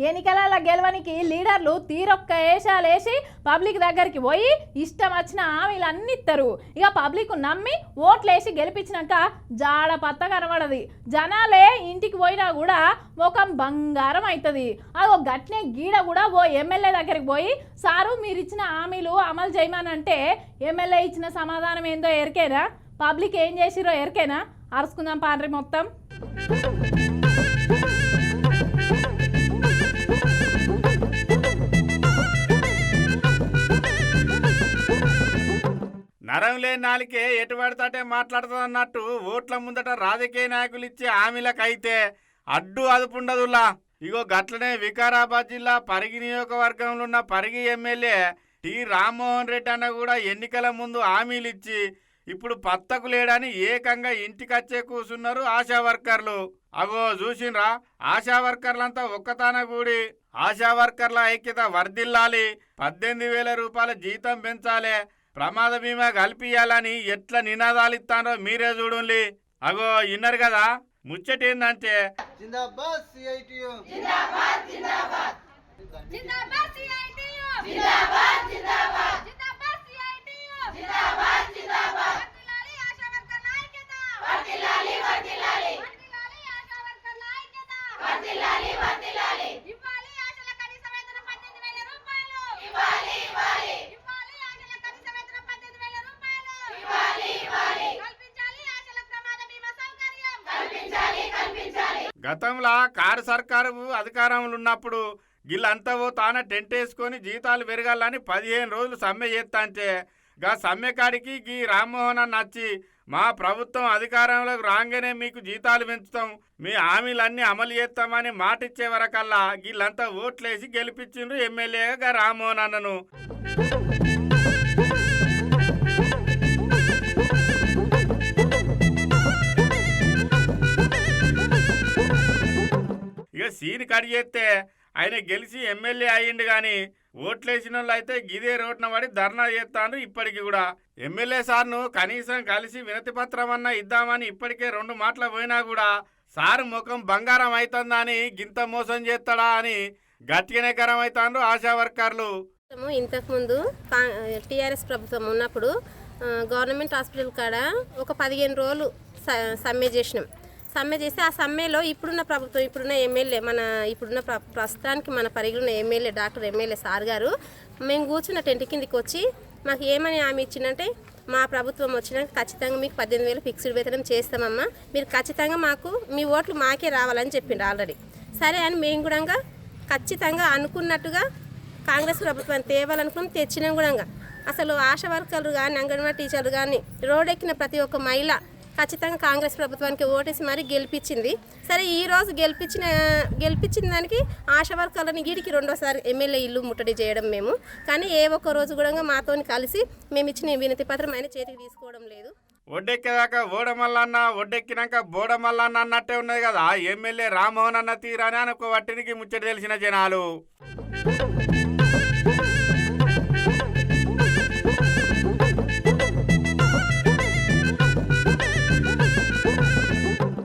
ఎన్నికల గెలవనికి లీడర్లు తీరొక్క వేషాలేసి పబ్లిక్ దగ్గరికి పోయి ఇష్టం వచ్చిన హామీలు అన్ని ఇస్తారు. ఇక పబ్లిక్ నమ్మి ఓట్లేసి గెలిపించినాక జాడ పత్త కనబడది. జనాలే ఇంటికి పోయినా కూడా ముఖం బంగారం అవుతుంది. అదో గట్నే గీడ కూడా ఓ ఎమ్మెల్యే దగ్గరికి పోయి సారు మీరు ఇచ్చిన హామీలు అమలు చేయమనంటే ఎమ్మెల్యే ఇచ్చిన సమాధానం ఏందో ఎరికేనా, పబ్లిక్ ఏం చేసిరో ఎరికేనా? అరుచుకుందాం పాండ్రి మొత్తం. నరం లేని నాలికే ఎటు పడితే మాట్లాడుతుంది అన్నట్టు ఓట్ల ముందట రాజకీయ నాయకులు ఇచ్చే హామీలకైతే అడ్డు అదుపుండదులా. ఇగో గట్లనే వికారాబాద్ జిల్లా పరిగి నియోజకవర్గంలో ఉన్న పరిగి ఎమ్మెల్యే టి రామ్మోహన్ రెడ్డి అన్న కూడా ఎన్నికల ముందు హామీలు ఇచ్చి ఇప్పుడు పత్తకు లేడని ఏకంగా ఇంటికచ్చే కూసున్నారు ఆశా వర్కర్లు. అగో చూసిండ్రా, ఆశా వర్కర్లంతా ఒక్కతాన కూడి ఆశా వర్కర్ల ఐక్యత వర్ధిల్లాలి, 18,000 రూపాయల జీతం పెంచాలి, ప్రమాద బీమా కల్పియాలని ఎట్లా నినాదాలు ఇస్తారో మీరే చూడండి. అగో ఇన్నారు కదా, ముచ్చటేందంటే గతంలో కారు సర్కారు అధికారంలో ఉన్నప్పుడు వీళ్ళంతా తానే టెంట్ వేసుకొని జీతాలు పెరగాలని 15 రోజులు సమ్మె చేస్తా అంటే గా సమ్మె కాడికి గీ రామ్మోహన్ అన్న వచ్చి మా ప్రభుత్వం అధికారంలోకి రాగానే మీకు జీతాలు పెంచుతాం, మీ హామీలన్నీ అమలు చేస్తామని మాటిచ్చే వరకల్లా వీళ్ళంతా ఓట్లేసి గెలిపించిండ్రు ఎమ్మెల్యేగా రామ్మోహన్ అన్నను. ఇక సీన్ కడి చేస్తే ఆయన గెలిచి ఎమ్మెల్యే అయ్యిండు కానీ ఓట్లేసిన వాళ్ళు అయితే గిదే రోడ్న పడి ధర్నా చేస్తాను. ఇప్పటికి కూడా ఎమ్మెల్యే సార్ను కనీసం కలిసి వినతి పత్రం అన్నా ఇద్దామని ఇప్పటికే 2 మాటలు పోయినా కూడా సార్ ముఖం బంగారం అవుతుందా అని గింత మోసం చేస్తాడా అని గట్టిగానే గరం అవుతాండ్రు ఆశా వర్కర్లు. ఇంతకుముందు టీఆర్ఎస్ ప్రభుత్వం ఉన్నప్పుడు గవర్నమెంట్ హాస్పిటల్ కాడ ఒక 15 రోజులు సమ్మె చేసినాం. సమ్మె చేసి ఆ సమ్మెలో ఇప్పుడున్న ప్రభుత్వం, ఇప్పుడున్న ఎమ్మెల్యే, ఇప్పుడున్న ప్రస్తుతానికి మన పరిగిన ఎమ్మెల్యే డాక్టర్ ఎమ్మెల్యే సార్ గారు మేము కూర్చున్న టెంట్ కిందికి వచ్చి మాకు ఏమని హామీ ఇచ్చిందంటే, మా ప్రభుత్వం వచ్చినాక ఖచ్చితంగా మీకు 18,000 ఫిక్స్డ్ వేతనం చేస్తామమ్మా, మీరు ఖచ్చితంగా మాకు మీ ఓట్లు మాకే రావాలని చెప్పిండు ఆల్రెడీ. సరే అని మేము కూడా ఖచ్చితంగా అనుకున్నట్టుగా కాంగ్రెస్ ప్రభుత్వాన్ని తేవాలనుకుని తెచ్చినాం కూడా. అసలు ఆశా వర్కర్లు కానీ, అంగన్వాడీ టీచర్లు కానీ, రోడ్డెక్కిన ప్రతి ఒక్క మహిళ ఖచ్చితంగా కాంగ్రెస్ ప్రభుత్వానికి ఓటేసి మరీ గెలిపించింది. సరే ఈరోజు గెలిపించిన దానికి ఆశా వర్కర్లని గీడికి 2వసారి ఎమ్మెల్యే ఇల్లు ముట్టడి చేయడం మేము. కానీ ఏ ఒక్క రోజు కూడా మాతో కలిసి మేము ఇచ్చిన వినతి పత్రం ఆయన చేతికి తీసుకోవడం లేదు. ఒడ్డెక్కేదాకా ఓడమల్లన్న, ఒడ్డెక్కినాక బోడమల్లన్న అన్నట్టే ఉన్నది కదా ఎమ్మెల్యే రామ్మోహన్ అన్న తీరాని అనుకో వట్టినికి ముచ్చట తెలిసిన జనాలు.